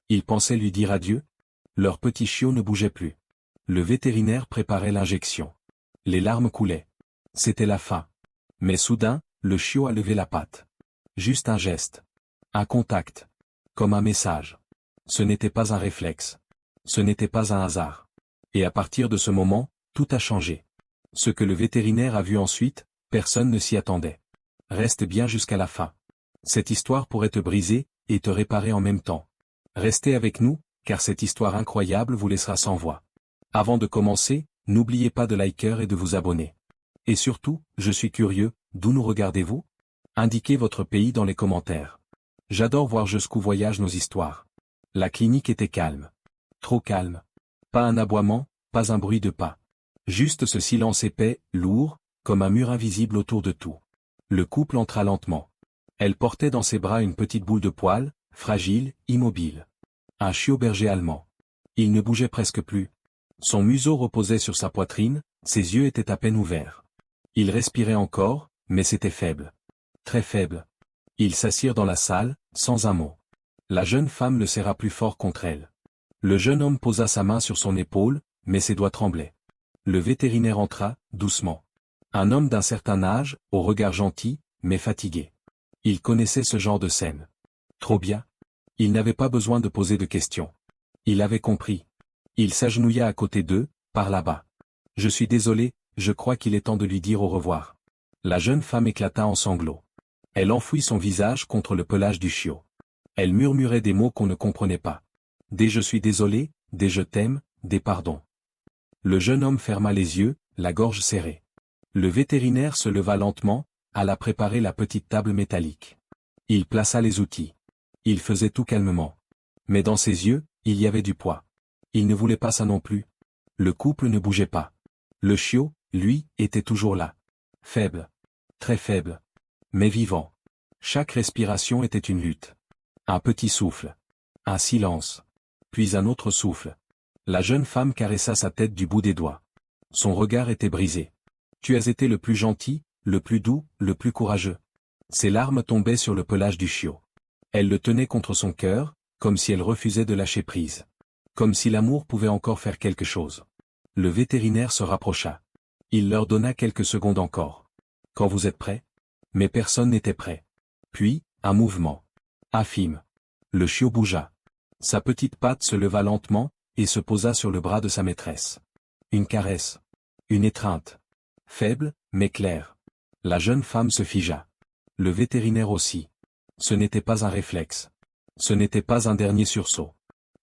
Ils pensaient lui dire adieu. Leur petit chiot ne bougeait plus. Le vétérinaire préparait l'injection. Les larmes coulaient. C'était la fin. Mais soudain, le chiot a levé la patte. Juste un geste. Un contact. Comme un message. Ce n'était pas un réflexe. Ce n'était pas un hasard. Et à partir de ce moment, tout a changé. Ce que le vétérinaire a vu ensuite, personne ne s'y attendait. Reste bien jusqu'à la fin. Cette histoire pourrait te briser, et te réparer en même temps. Restez avec nous, car cette histoire incroyable vous laissera sans voix. Avant de commencer, n'oubliez pas de liker et de vous abonner. Et surtout, je suis curieux, d'où nous regardez-vous? Indiquez votre pays dans les commentaires. J'adore voir jusqu'où voyagent nos histoires. La clinique était calme. Trop calme. Pas un aboiement, pas un bruit de pas. Juste ce silence épais, lourd, comme un mur invisible autour de tout. Le couple entra lentement. Elle portait dans ses bras une petite boule de poil, fragile, immobile. Un chiot berger allemand. Il ne bougeait presque plus. Son museau reposait sur sa poitrine, ses yeux étaient à peine ouverts. Il respirait encore, mais c'était faible. Très faible. Ils s'assirent dans la salle, sans un mot. La jeune femme le serra plus fort contre elle. Le jeune homme posa sa main sur son épaule, mais ses doigts tremblaient. Le vétérinaire entra, doucement. Un homme d'un certain âge, au regard gentil, mais fatigué. Il connaissait ce genre de scène. Trop bien. Il n'avait pas besoin de poser de questions. Il avait compris. Il s'agenouilla à côté d'eux, par là-bas. Je suis désolé, je crois qu'il est temps de lui dire au revoir. La jeune femme éclata en sanglots. Elle enfouit son visage contre le pelage du chiot. Elle murmurait des mots qu'on ne comprenait pas. Des je suis désolé, des je t'aime, des pardons. Le jeune homme ferma les yeux, la gorge serrée. Le vétérinaire se leva lentement, alla préparer la petite table métallique. Il plaça les outils. Il faisait tout calmement. Mais dans ses yeux, il y avait du poids. Il ne voulait pas ça non plus. Le couple ne bougeait pas. Le chiot, lui, était toujours là. Faible. Très faible. Mais vivant. Chaque respiration était une lutte. Un petit souffle. Un silence. Puis un autre souffle. La jeune femme caressa sa tête du bout des doigts. Son regard était brisé. Tu as été le plus gentil, le plus doux, le plus courageux. Ses larmes tombaient sur le pelage du chiot. Elle le tenait contre son cœur, comme si elle refusait de lâcher prise. Comme si l'amour pouvait encore faire quelque chose. Le vétérinaire se rapprocha. Il leur donna quelques secondes encore. Quand vous êtes prêts? Mais personne n'était prêt. Puis, un mouvement. Infime. Le chiot bougea. Sa petite patte se leva lentement, et se posa sur le bras de sa maîtresse. Une caresse. Une étreinte. Faible, mais claire. La jeune femme se figea. Le vétérinaire aussi. Ce n'était pas un réflexe. Ce n'était pas un dernier sursaut.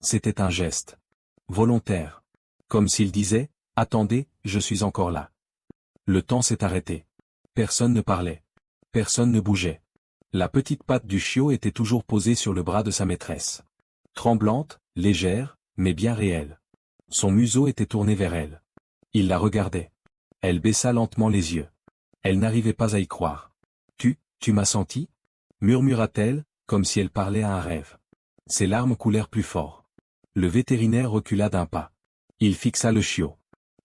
C'était un geste. Volontaire. Comme s'il disait, « Attendez, je suis encore là. » Le temps s'est arrêté. Personne ne parlait. Personne ne bougeait. La petite patte du chiot était toujours posée sur le bras de sa maîtresse. Tremblante, légère, mais bien réelle. Son museau était tourné vers elle. Il la regardait. Elle baissa lentement les yeux. Elle n'arrivait pas à y croire. Tu m'as senti? Murmura-t-elle, comme si elle parlait à un rêve. Ses larmes coulèrent plus fort. Le vétérinaire recula d'un pas. Il fixa le chiot.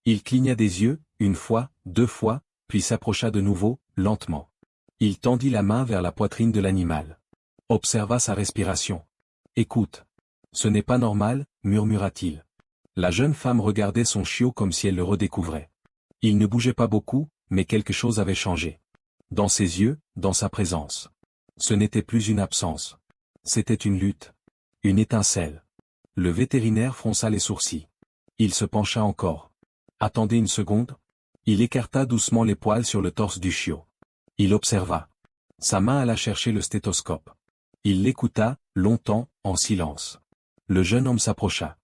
Il cligna des yeux, une fois, deux fois, puis s'approcha de nouveau, lentement. Il tendit la main vers la poitrine de l'animal. Observa sa respiration. Écoute. Ce n'est pas normal, murmura-t-il. La jeune femme regardait son chiot comme si elle le redécouvrait. Il ne bougeait pas beaucoup, mais quelque chose avait changé. Dans ses yeux, dans sa présence. Ce n'était plus une absence. C'était une lutte. Une étincelle. Le vétérinaire fronça les sourcils. Il se pencha encore. Attendez une seconde. Il écarta doucement les poils sur le torse du chiot. Il observa. Sa main alla chercher le stéthoscope. Il l'écouta, longtemps, en silence. Le jeune homme s'approcha.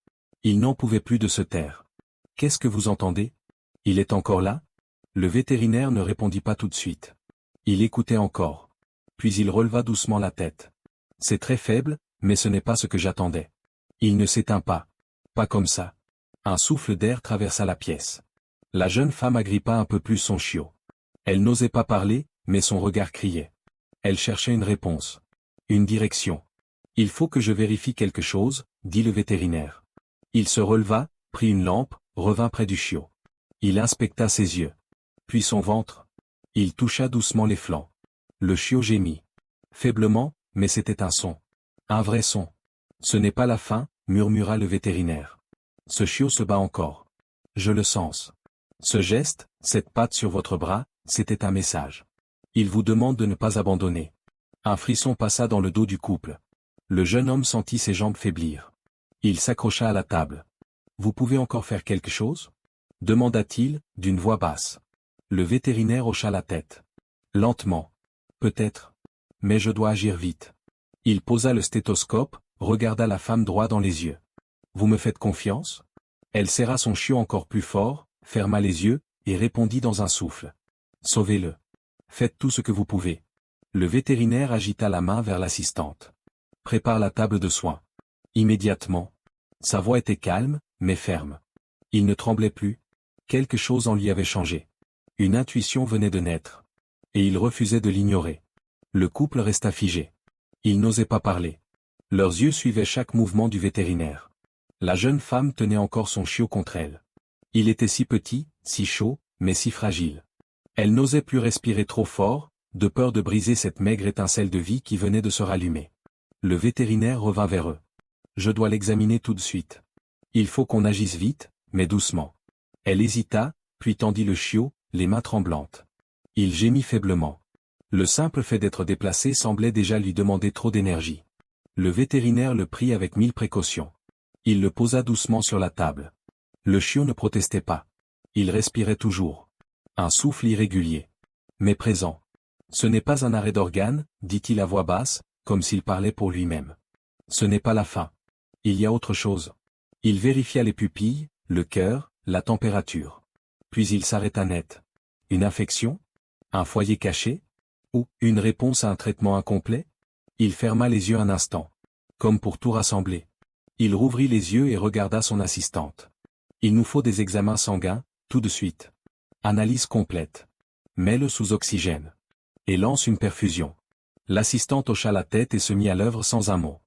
Il n'en pouvait plus de se taire. Qu'est-ce que vous entendez? Il est encore là? Le vétérinaire ne répondit pas tout de suite. Il écoutait encore. Puis il releva doucement la tête. C'est très faible, mais ce n'est pas ce que j'attendais. Il ne s'éteint pas. Pas comme ça. Un souffle d'air traversa la pièce. La jeune femme agrippa un peu plus son chiot. Elle n'osait pas parler, mais son regard criait. Elle cherchait une réponse. Une direction. Il faut que je vérifie quelque chose, dit le vétérinaire. Il se releva, prit une lampe, revint près du chiot. Il inspecta ses yeux. Puis son ventre. Il toucha doucement les flancs. Le chiot gémit. Faiblement, mais c'était un son. Un vrai son. Ce n'est pas la fin, murmura le vétérinaire. Ce chiot se bat encore. Je le sens. Ce geste, cette patte sur votre bras, c'était un message. Il vous demande de ne pas abandonner. Un frisson passa dans le dos du couple. Le jeune homme sentit ses jambes faiblir. Il s'accrocha à la table. Vous pouvez encore faire quelque chose? Demanda-t-il, d'une voix basse. Le vétérinaire hocha la tête. Lentement. Peut-être. Mais je dois agir vite. Il posa le stéthoscope, regarda la femme droit dans les yeux. Vous me faites confiance? Elle serra son chiot encore plus fort, ferma les yeux, et répondit dans un souffle. Sauvez-le. Faites tout ce que vous pouvez. Le vétérinaire agita la main vers l'assistante. Prépare la table de soins. Immédiatement. Sa voix était calme, mais ferme. Il ne tremblait plus. Quelque chose en lui avait changé. Une intuition venait de naître. Et il refusait de l'ignorer. Le couple resta figé. Ils n'osaient pas parler. Leurs yeux suivaient chaque mouvement du vétérinaire. La jeune femme tenait encore son chiot contre elle. Il était si petit, si chaud, mais si fragile. Elle n'osait plus respirer trop fort, de peur de briser cette maigre étincelle de vie qui venait de se rallumer. Le vétérinaire revint vers eux. Je dois l'examiner tout de suite. Il faut qu'on agisse vite, mais doucement. Elle hésita, puis tendit le chiot, les mains tremblantes. Il gémit faiblement. Le simple fait d'être déplacé semblait déjà lui demander trop d'énergie. Le vétérinaire le prit avec 1000 précautions. Il le posa doucement sur la table. Le chiot ne protestait pas. Il respirait toujours. Un souffle irrégulier. Mais présent. Ce n'est pas un arrêt d'organes, dit-il à voix basse, comme s'il parlait pour lui-même. Ce n'est pas la fin. Il y a autre chose. Il vérifia les pupilles, le cœur, la température. Puis il s'arrêta net. Une infection? Un foyer caché? Ou une réponse à un traitement incomplet? Il ferma les yeux un instant. Comme pour tout rassembler. Il rouvrit les yeux et regarda son assistante. Il nous faut des examens sanguins, tout de suite. Analyse complète. Mets-le sous oxygène. Et lance une perfusion. L'assistante hocha la tête et se mit à l'œuvre sans un mot.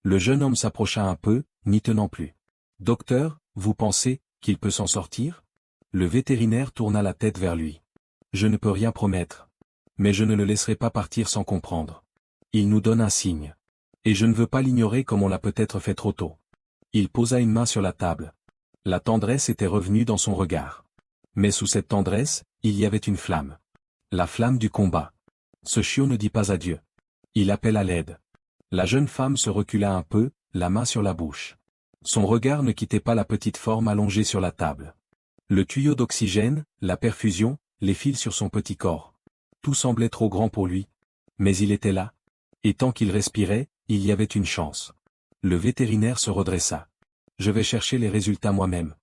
Le jeune homme s'approcha un peu, n'y tenant plus. Docteur, vous pensez qu'il peut s'en sortir? Le vétérinaire tourna la tête vers lui. Je ne peux rien promettre. Mais je ne le laisserai pas partir sans comprendre. Il nous donne un signe. Et je ne veux pas l'ignorer comme on l'a peut-être fait trop tôt. Il posa une main sur la table. La tendresse était revenue dans son regard. Mais sous cette tendresse, il y avait une flamme. La flamme du combat. Ce chiot ne dit pas adieu. Il appelle à l'aide. La jeune femme se recula un peu, la main sur la bouche. Son regard ne quittait pas la petite forme allongée sur la table. Le tuyau d'oxygène, la perfusion, les fils sur son petit corps. Tout semblait trop grand pour lui. Mais il était là. Et tant qu'il respirait, il y avait une chance. Le vétérinaire se redressa. Je vais chercher les résultats moi-même.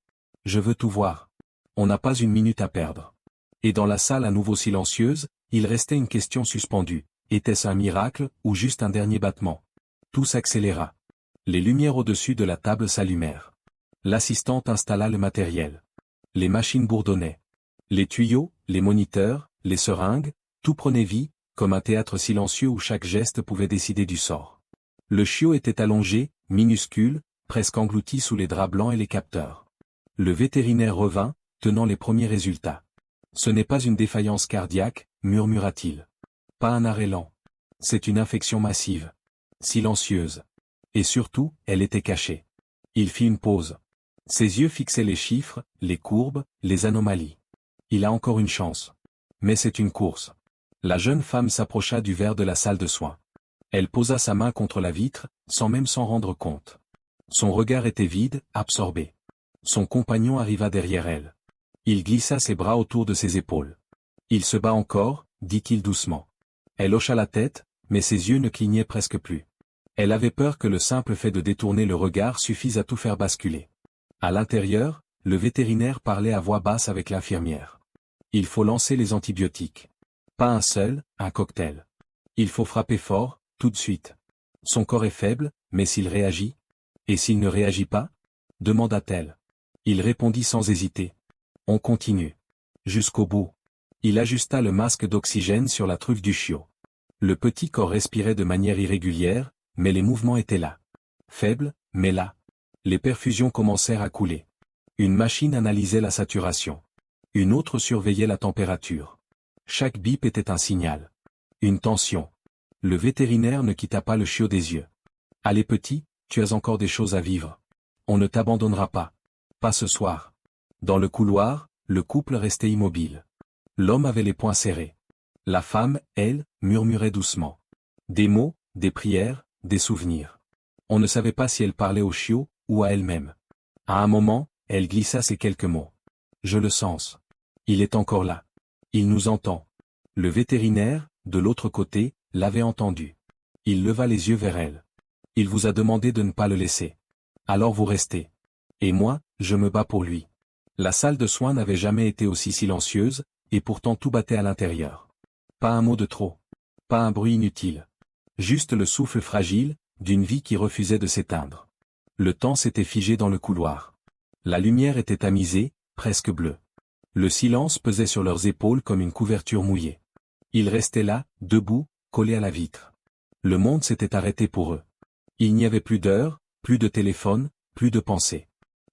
Je veux tout voir. On n'a pas une minute à perdre. Et dans la salle à nouveau silencieuse, il restait une question suspendue. Était-ce un miracle, ou juste un dernier battement? Tout s'accéléra. Les lumières au-dessus de la table s'allumèrent. L'assistante installa le matériel. Les machines bourdonnaient. Les tuyaux, les moniteurs, les seringues, tout prenait vie, comme un théâtre silencieux où chaque geste pouvait décider du sort. Le chiot était allongé, minuscule, presque englouti sous les draps blancs et les capteurs. Le vétérinaire revint, tenant les premiers résultats. Ce n'est pas une défaillance cardiaque, murmura-t-il. Pas un arrêt lent. C'est une infection massive. Silencieuse. Et surtout, elle était cachée. Il fit une pause. Ses yeux fixaient les chiffres, les courbes, les anomalies. Il a encore une chance. Mais c'est une course. La jeune femme s'approcha du verre de la salle de soins. Elle posa sa main contre la vitre, sans même s'en rendre compte. Son regard était vide, absorbé. Son compagnon arriva derrière elle. Il glissa ses bras autour de ses épaules. Il se bat encore, dit-il doucement. Elle hocha la tête, mais ses yeux ne clignaient presque plus. Elle avait peur que le simple fait de détourner le regard suffise à tout faire basculer. À l'intérieur, le vétérinaire parlait à voix basse avec l'infirmière. Il faut lancer les antibiotiques. Pas un seul, un cocktail. Il faut frapper fort, tout de suite. Son corps est faible, mais s'il réagit? Et s'il ne réagit pas? Demanda-t-elle. Il répondit sans hésiter. On continue. Jusqu'au bout. Il ajusta le masque d'oxygène sur la truffe du chiot. Le petit corps respirait de manière irrégulière, mais les mouvements étaient là. Faibles, mais là. Les perfusions commencèrent à couler. Une machine analysait la saturation. Une autre surveillait la température. Chaque bip était un signal. Une tension. Le vétérinaire ne quitta pas le chiot des yeux. Allez petit, tu as encore des choses à vivre. On ne t'abandonnera pas. Pas ce soir. Dans le couloir, le couple restait immobile. L'homme avait les poings serrés. La femme, elle, murmurait doucement. Des mots, des prières, des souvenirs. On ne savait pas si elle parlait au chiot, ou à elle-même. À un moment, elle glissa ces quelques mots. Je le sens. Il est encore là. Il nous entend. Le vétérinaire, de l'autre côté, l'avait entendu. Il leva les yeux vers elle. Il vous a demandé de ne pas le laisser. Alors vous restez. Et moi, je me bats pour lui. La salle de soins n'avait jamais été aussi silencieuse, et pourtant tout battait à l'intérieur. Pas un mot de trop. Pas un bruit inutile. Juste le souffle fragile, d'une vie qui refusait de s'éteindre. Le temps s'était figé dans le couloir. La lumière était tamisée, presque bleue. Le silence pesait sur leurs épaules comme une couverture mouillée. Ils restaient là, debout, collés à la vitre. Le monde s'était arrêté pour eux. Il n'y avait plus d'heure, plus de téléphone, plus de pensée.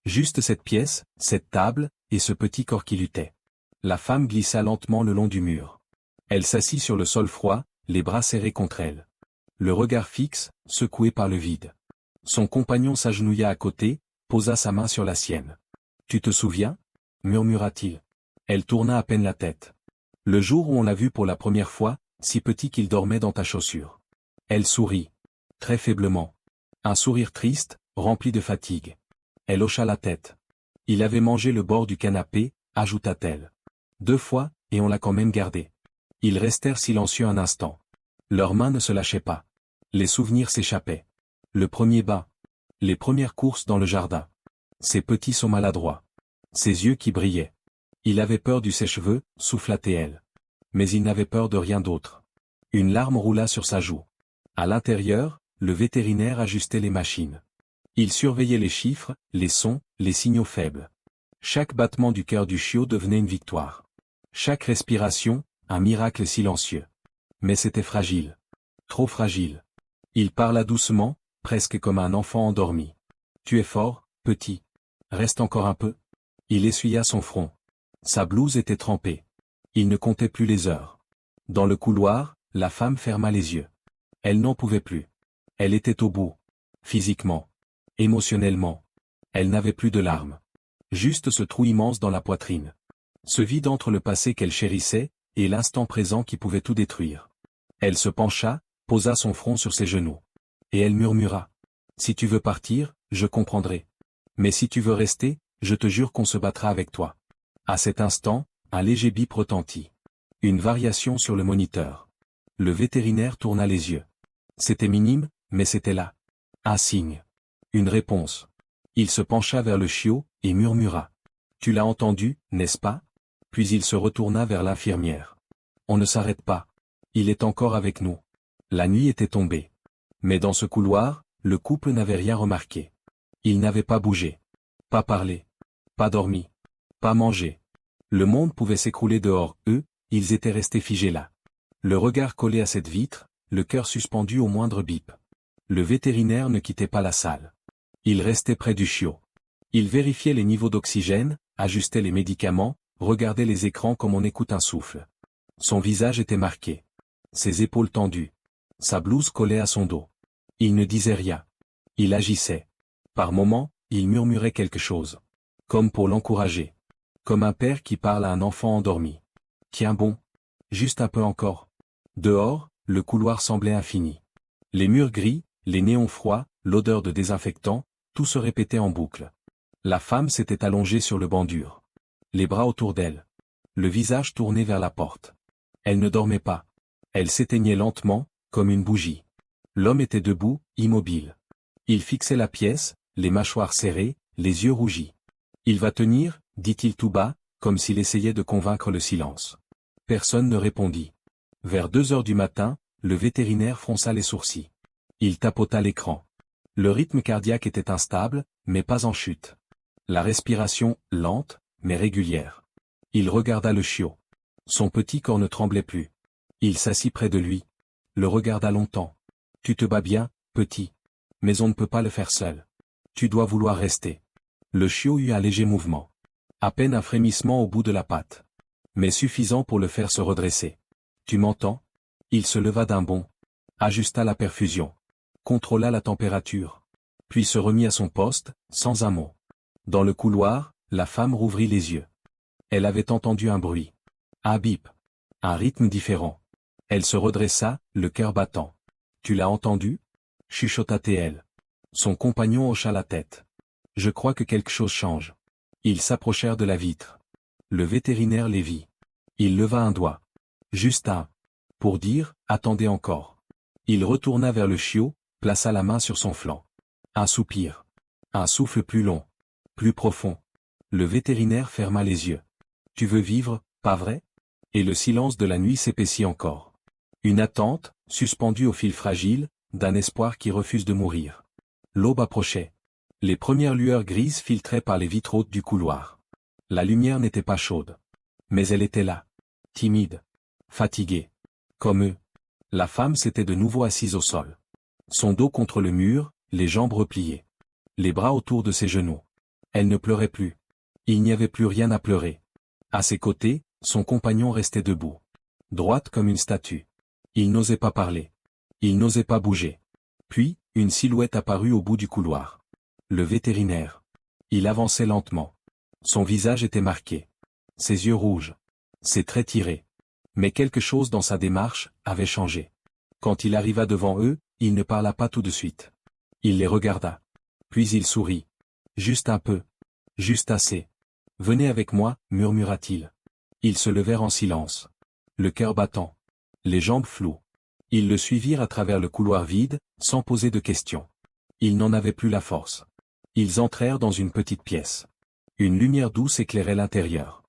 Juste cette pièce, cette table, et ce petit corps qui luttait. La femme glissa lentement le long du mur. Elle s'assit sur le sol froid, les bras serrés contre elle. Le regard fixe, secoué par le vide. Son compagnon s'agenouilla à côté, posa sa main sur la sienne. « Tu te souviens » murmura-t-il. Elle tourna à peine la tête. « Le jour où on l'a vu pour la première fois, si petit qu'il dormait dans ta chaussure. » Elle sourit. Très faiblement. Un sourire triste, rempli de fatigue. Elle hocha la tête. Il avait mangé le bord du canapé, ajouta-t-elle. 2 fois, et on l'a quand même gardé. Ils restèrent silencieux un instant. Leurs mains ne se lâchaient pas. Les souvenirs s'échappaient. Le premier bain. Les premières courses dans le jardin. Ses petits sauts maladroits. Ses yeux qui brillaient. Il avait peur du sèche-cheveux, souffla-t-elle. Mais il n'avait peur de rien d'autre. Une larme roula sur sa joue. À l'intérieur, le vétérinaire ajustait les machines. Il surveillait les chiffres, les sons, les signaux faibles. Chaque battement du cœur du chiot devenait une victoire. Chaque respiration, un miracle silencieux. Mais c'était fragile. Trop fragile. Il parla doucement, presque comme un enfant endormi. « Tu es fort, petit. Reste encore un peu. » Il essuya son front. Sa blouse était trempée. Il ne comptait plus les heures. Dans le couloir, la femme ferma les yeux. Elle n'en pouvait plus. Elle était au bout. Physiquement. Émotionnellement. Elle n'avait plus de larmes. Juste ce trou immense dans la poitrine. Ce vide entre le passé qu'elle chérissait, et l'instant présent qui pouvait tout détruire. Elle se pencha, posa son front sur ses genoux. Et elle murmura. « Si tu veux partir, je comprendrai. Mais si tu veux rester, je te jure qu'on se battra avec toi. » À cet instant, un léger bip retentit. Une variation sur le moniteur. Le vétérinaire tourna les yeux. C'était minime, mais c'était là. Un signe. Une réponse. Il se pencha vers le chiot, et murmura. « Tu l'as entendu, n'est-ce pas ?» Puis il se retourna vers l'infirmière. « On ne s'arrête pas. Il est encore avec nous. » La nuit était tombée. Mais dans ce couloir, le couple n'avait rien remarqué. Ils n'avaient pas bougé. Pas parlé. Pas dormi. Pas mangé. Le monde pouvait s'écrouler dehors, eux, ils étaient restés figés là. Le regard collé à cette vitre, le cœur suspendu au moindre bip. Le vétérinaire ne quittait pas la salle. Il restait près du chiot. Il vérifiait les niveaux d'oxygène, ajustait les médicaments, regardait les écrans comme on écoute un souffle. Son visage était marqué. Ses épaules tendues. Sa blouse collait à son dos. Il ne disait rien. Il agissait. Par moments, il murmurait quelque chose. Comme pour l'encourager. Comme un père qui parle à un enfant endormi. Tiens bon. Juste un peu encore. Dehors, le couloir semblait infini. Les murs gris, les néons froids, l'odeur de désinfectant, tout se répétait en boucle. La femme s'était allongée sur le banc dur. Les bras autour d'elle. Le visage tourné vers la porte. Elle ne dormait pas. Elle s'éteignait lentement, comme une bougie. L'homme était debout, immobile. Il fixait la pièce, les mâchoires serrées, les yeux rougis. « Il va tenir » dit-il tout bas, comme s'il essayait de convaincre le silence. Personne ne répondit. Vers 2 heures du matin, le vétérinaire fronça les sourcils. Il tapota l'écran. Le rythme cardiaque était instable, mais pas en chute. La respiration, lente, mais régulière. Il regarda le chiot. Son petit corps ne tremblait plus. Il s'assit près de lui. Le regarda longtemps. « Tu te bats bien, petit. Mais on ne peut pas le faire seul. Tu dois vouloir rester. » Le chiot eut un léger mouvement. À peine un frémissement au bout de la patte. Mais suffisant pour le faire se redresser. « Tu m'entends » Il se leva d'un bond. Ajusta la perfusion. Contrôla la température. puis se remit à son poste, sans un mot. Dans le couloir, la femme rouvrit les yeux. Elle avait entendu un bruit. Un bip. Un rythme différent. Elle se redressa, le cœur battant. « Tu l'as entendu » chuchota-t-elle. Son compagnon hocha la tête. « Je crois que quelque chose change. » Ils s'approchèrent de la vitre. Le vétérinaire les vit. Il leva un doigt. Juste un. Pour dire, attendez encore. Il retourna vers le chiot, plaça la main sur son flanc. Un soupir. Un souffle plus long. Plus profond. Le vétérinaire ferma les yeux. Tu veux vivre, pas vrai? Et le silence de la nuit s'épaissit encore. Une attente, suspendue au fil fragile, d'un espoir qui refuse de mourir. L'aube approchait. Les premières lueurs grises filtraient par les vitres hautes du couloir. La lumière n'était pas chaude. Mais elle était là. Timide. Fatiguée. Comme eux. La femme s'était de nouveau assise au sol. Son dos contre le mur, les jambes repliées. Les bras autour de ses genoux. Elle ne pleurait plus. Il n'y avait plus rien à pleurer. À ses côtés, son compagnon restait debout. Droite comme une statue. Il n'osait pas parler. Il n'osait pas bouger. Puis, une silhouette apparut au bout du couloir. Le vétérinaire. Il avançait lentement. Son visage était marqué. Ses yeux rouges. Ses traits tirés. Mais quelque chose dans sa démarche avait changé. Quand il arriva devant eux, il ne parla pas tout de suite. Il les regarda. Puis il sourit. Juste un peu. Juste assez. Venez avec moi, murmura-t-il. Ils se levèrent en silence. Le cœur battant. Les jambes floues. Ils le suivirent à travers le couloir vide, sans poser de questions. Ils n'en avaient plus la force. Ils entrèrent dans une petite pièce. Une lumière douce éclairait l'intérieur.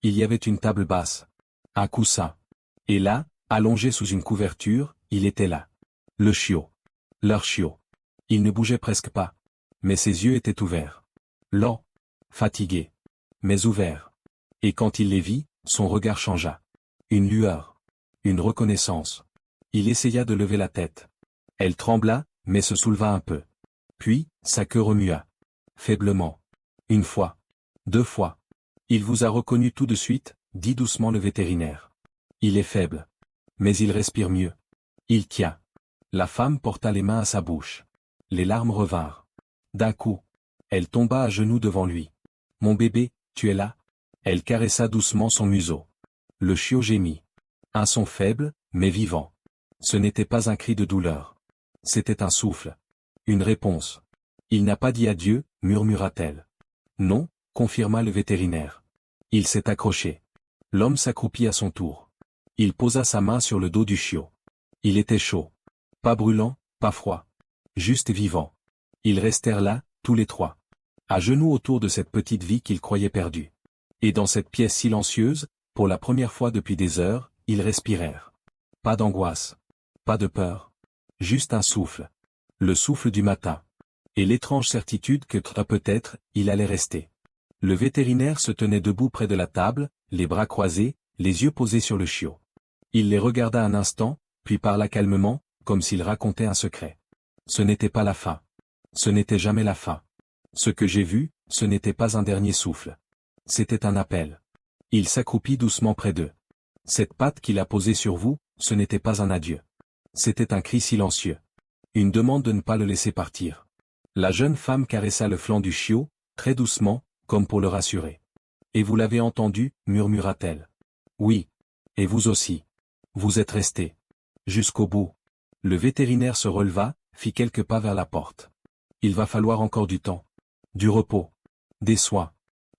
Il y avait une table basse. Un coussin. Et là, allongé sous une couverture, il était là. Le chiot. Leur chiot. Il ne bougeait presque pas. Mais ses yeux étaient ouverts. Lents. Fatigués. Mais ouverts. Et quand il les vit, son regard changea. Une lueur. Une reconnaissance. Il essaya de lever la tête. Elle trembla, mais se souleva un peu. Puis, sa queue remua. Faiblement. Une fois. 2 fois. Il vous a reconnu tout de suite, dit doucement le vétérinaire. Il est faible. Mais il respire mieux. Il tient. La femme porta les mains à sa bouche. Les larmes revinrent. D'un coup. Elle tomba à genoux devant lui. Mon bébé, tu es là? Elle caressa doucement son museau. Le chiot gémit. Un son faible, mais vivant. Ce n'était pas un cri de douleur. C'était un souffle. Une réponse. Il n'a pas dit adieu, murmura-t-elle. Non, confirma le vétérinaire. Il s'est accroché. L'homme s'accroupit à son tour. Il posa sa main sur le dos du chiot. Il était chaud. Pas brûlant, pas froid. Juste vivant. Ils restèrent là, tous les trois. À genoux autour de cette petite vie qu'ils croyaient perdue. Et dans cette pièce silencieuse, pour la première fois depuis des heures, ils respirèrent. Pas d'angoisse. Pas de peur. Juste un souffle. Le souffle du matin. Et l'étrange certitude que très peut-être, il allait rester. Le vétérinaire se tenait debout près de la table, les bras croisés, les yeux posés sur le chiot. Il les regarda un instant, puis parla calmement, comme s'il racontait un secret. Ce n'était pas la fin. Ce n'était jamais la fin. Ce que j'ai vu, ce n'était pas un dernier souffle. C'était un appel. Il s'accroupit doucement près d'eux. Cette patte qu'il a posée sur vous, ce n'était pas un adieu. C'était un cri silencieux. Une demande de ne pas le laisser partir. La jeune femme caressa le flanc du chiot, très doucement, comme pour le rassurer. Et vous l'avez entendu, murmura-t-elle. Oui. Et vous aussi. Vous êtes resté. Jusqu'au bout. Le vétérinaire se releva, fit quelques pas vers la porte. Il va falloir encore du temps. Du repos. Des soins.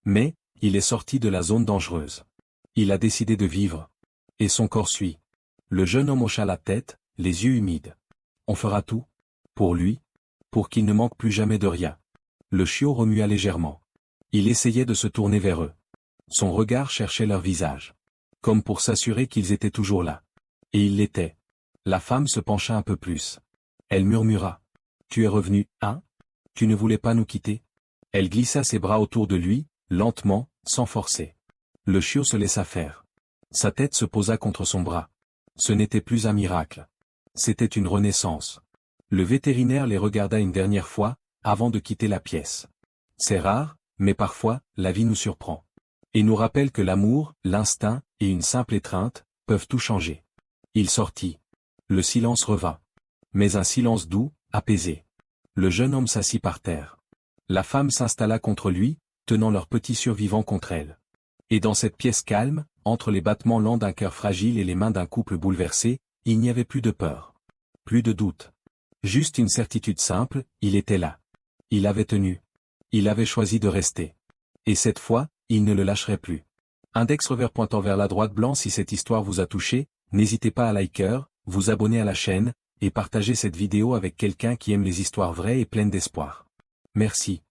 Mais, il est sorti de la zone dangereuse. Il a décidé de vivre. Et son corps suit. Le jeune homme hocha la tête, les yeux humides. On fera tout. Pour lui. Pour qu'il ne manque plus jamais de rien. Le chiot remua légèrement. Il essayait de se tourner vers eux. Son regard cherchait leur visage. Comme pour s'assurer qu'ils étaient toujours là. Et ils l'étaient. La femme se pencha un peu plus. Elle murmura. Tu es revenu, hein? Tu ne voulais pas nous quitter? Elle glissa ses bras autour de lui, lentement, sans forcer. Le chiot se laissa faire. Sa tête se posa contre son bras. Ce n'était plus un miracle. C'était une renaissance. Le vétérinaire les regarda une dernière fois, avant de quitter la pièce. C'est rare, mais parfois, la vie nous surprend. Et nous rappelle que l'amour, l'instinct, et une simple étreinte, peuvent tout changer. Il sortit. Le silence revint. Mais un silence doux, apaisé. Le jeune homme s'assit par terre. La femme s'installa contre lui, tenant leur petit survivant contre elle. Et dans cette pièce calme, entre les battements lents d'un cœur fragile et les mains d'un couple bouleversé, il n'y avait plus de peur. Plus de doute. Juste une certitude simple, il était là. Il avait tenu. Il avait choisi de rester. Et cette fois, il ne le lâcherait plus. Index revers pointant vers la droite blanc. Si cette histoire vous a touché, n'hésitez pas à liker, vous abonner à la chaîne, et partager cette vidéo avec quelqu'un qui aime les histoires vraies et pleines d'espoir. Merci.